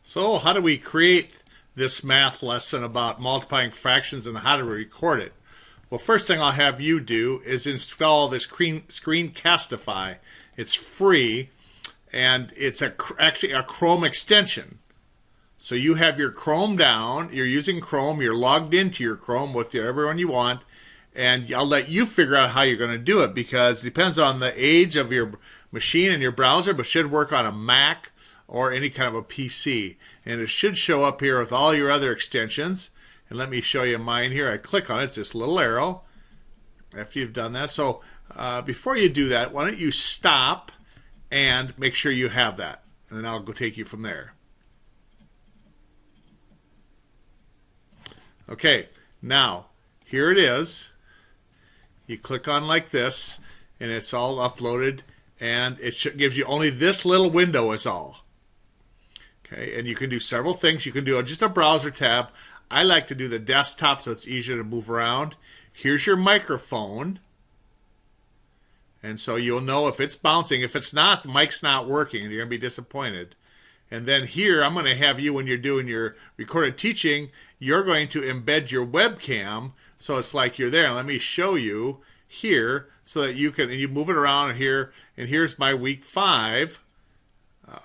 So how do we create this math lesson about multiplying fractions and how to record it? Well, first thing I'll have you do is install this Screencastify. It's free, and it's actually a Chrome extension. So you have your Chrome down, you're using Chrome, you're logged into your Chrome with everyone you want, and I'll let you figure out how you're going to do it because it depends on the age of your machine and your browser, but should work on a Mac or any kind of a PC. And it should show up here with all your other extensions. And let me show you mine here. I click on it, it's this little arrow after you've done that. So before you do that, why don't you stop and make sure you have that. And then I'll go take you from there. Okay, now here it is. You click on like this, and it's all uploaded, and it gives you only this little window is all. Okay, and you can do several things. You can do just a browser tab. I like to do the desktop so it's easier to move around. Here's your microphone. And so you'll know if it's bouncing. If it's not, the mic's not working, and you're going to be disappointed. And then here, I'm going to have you, when you're doing your recorded teaching, you're going to embed your webcam so it's like you're there. And let me show you here so that you can, and you move it around here, and here's my week 5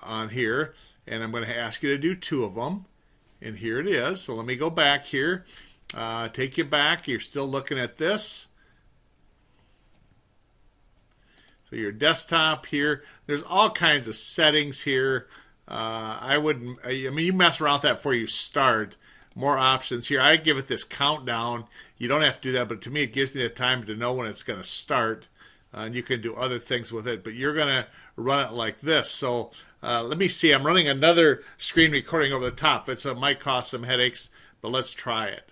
on here. And I'm going to ask you to do 2 of them. And here it is. So let me go back here. Take you back. You're still looking at this. So your desktop here. There's all kinds of settings here. I mean, you mess around with that before you start. More options here. I give it this countdown. You don't have to do that, but to me, it gives me the time to know when it's going to start. And you can do other things with it, but you're going to run it like this. So let me see. I'm running another screen recording over the top. It might cause some headaches, but let's try it.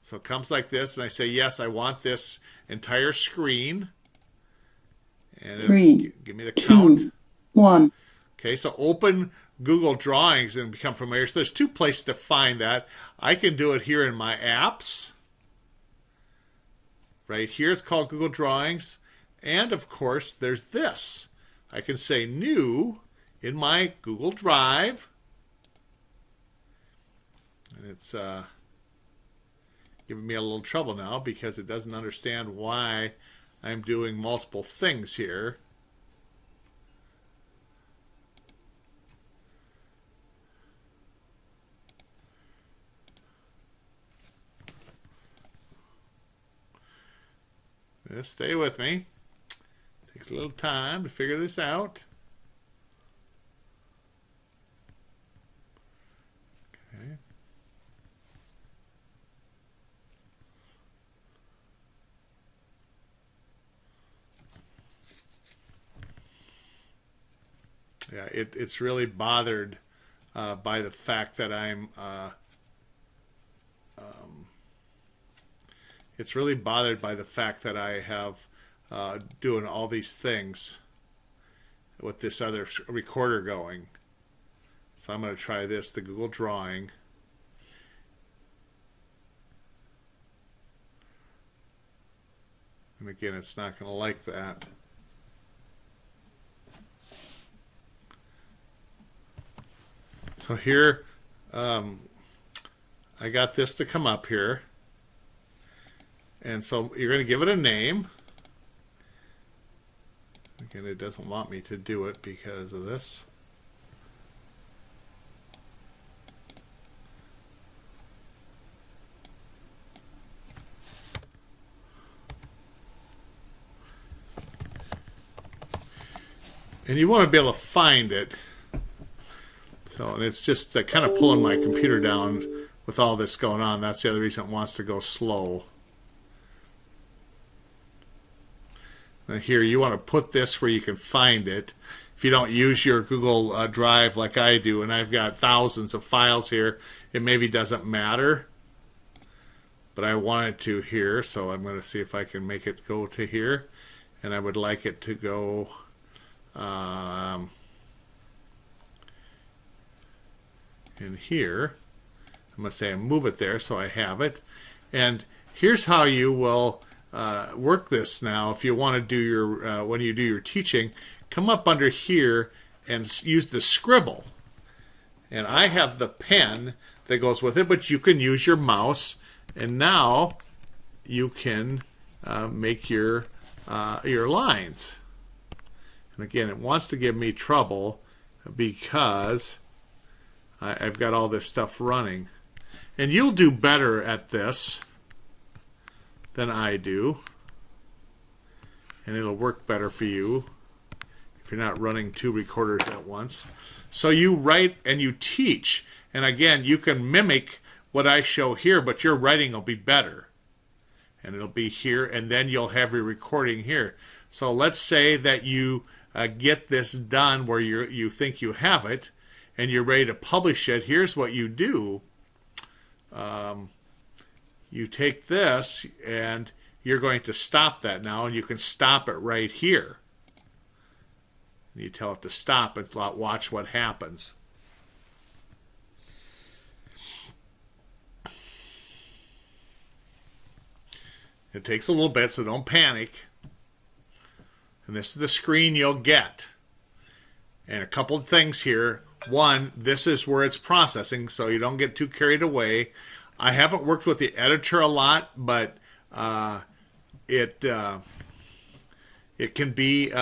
So it comes like this, and I say, yes, I want this entire screen. And 3, give me the count. 2, 1. Okay, so open Google Drawings and become familiar. So there's 2 places to find that. I can do it here in my apps. Right here it's called Google Drawings. And of course, there's this. I can say new in my Google Drive. And it's giving me a little trouble now because it doesn't understand why I'm doing multiple things here. Just stay with me. Takes a little time to figure this out. Okay. Yeah, it's really bothered by the fact that it's really bothered by the fact that I have doing all these things with this other recorder going. So I'm going to try this, the Google Drawing. And again, it's not going to like that. So here, I got this to come up here. And so you're going to give it a name. Again, it doesn't want me to do it because of this. And you want to be able to find it. So, and it's just kind of pulling my computer down with all this going on. That's the other reason it wants to go slow. And here, you want to put this where you can find it. If you don't use your Google Drive like I do, and I've got thousands of files here, it maybe doesn't matter. But I want it to here, so I'm going to see if I can make it go to here. And I would like it to go in here. I'm going to say move it there so I have it. And here's how you will work this now. If you want to do your when you do your teaching, come up under here and use the scribble. And I have the pen that goes with it, but you can use your mouse. And now you can make your lines. And again, it wants to give me trouble because I've got all this stuff running. And you'll do better at this than I do. And it'll work better for you if you're not running 2 recorders at once. So you write and you teach. And again, you can mimic what I show here, but your writing will be better. And it'll be here, and then you'll have your recording here. So let's say that you get this done where you think you have it, and you're ready to publish it. Here's what you do. You take this, and you're going to stop that now, and you can stop it right here. You tell it to stop and watch what happens. It takes a little bit, so don't panic. And this is the screen you'll get. And a couple of things here. One, this is where it's processing, so you don't get too carried away. I haven't worked with the editor a lot, but it can be,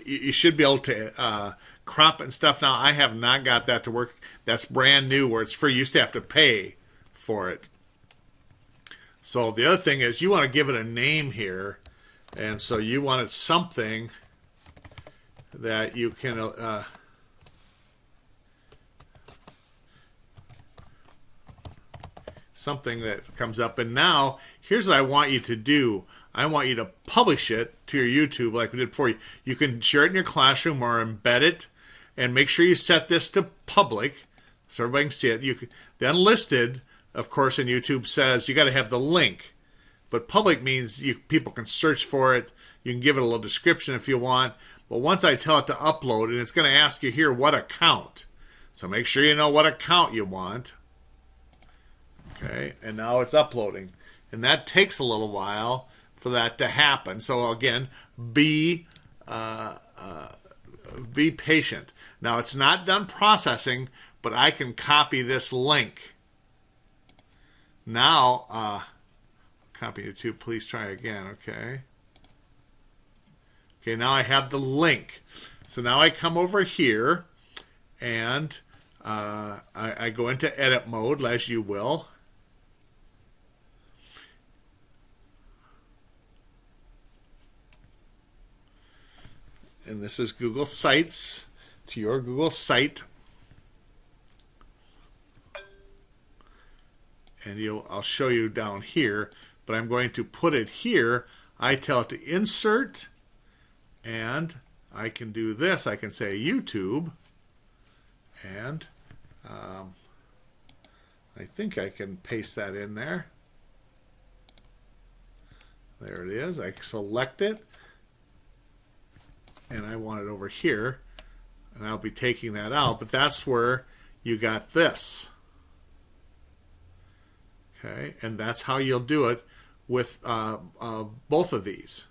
you should be able to crop and stuff. Now, I have not got that to work. That's brand new, where it's free. You used to have to pay for it. So the other thing is you want to give it a name here. And so you wanted something that you can something that comes up. And now here's what I want you to do. I want you to publish it to your YouTube like we did before. You can share it in your classroom or embed it, and make sure you set this to public so everybody can see it. You can, the unlisted, of course, in YouTube says you got to have the link. But public means people can search for it. You can give it a little description if you want. But once I tell it to upload, and it's going to ask you here what account. So make sure you know what account you want. Okay, and now it's uploading. And that takes a little while for that to happen. So again, be patient. Now it's not done processing, but I can copy this link. Now, copy to 2, please try again, okay? Okay, now I have the link. So now I come over here, and I go into edit mode, as you will. And this is Google Sites, to your Google site. And I'll show you down here, but I'm going to put it here. I tell it to insert, and I can do this. I can say YouTube, and I think I can paste that in there. There it is. I select it, and I want it over here, and I'll be taking that out, but that's where you got this. Okay, and that's how you'll do it with both of these.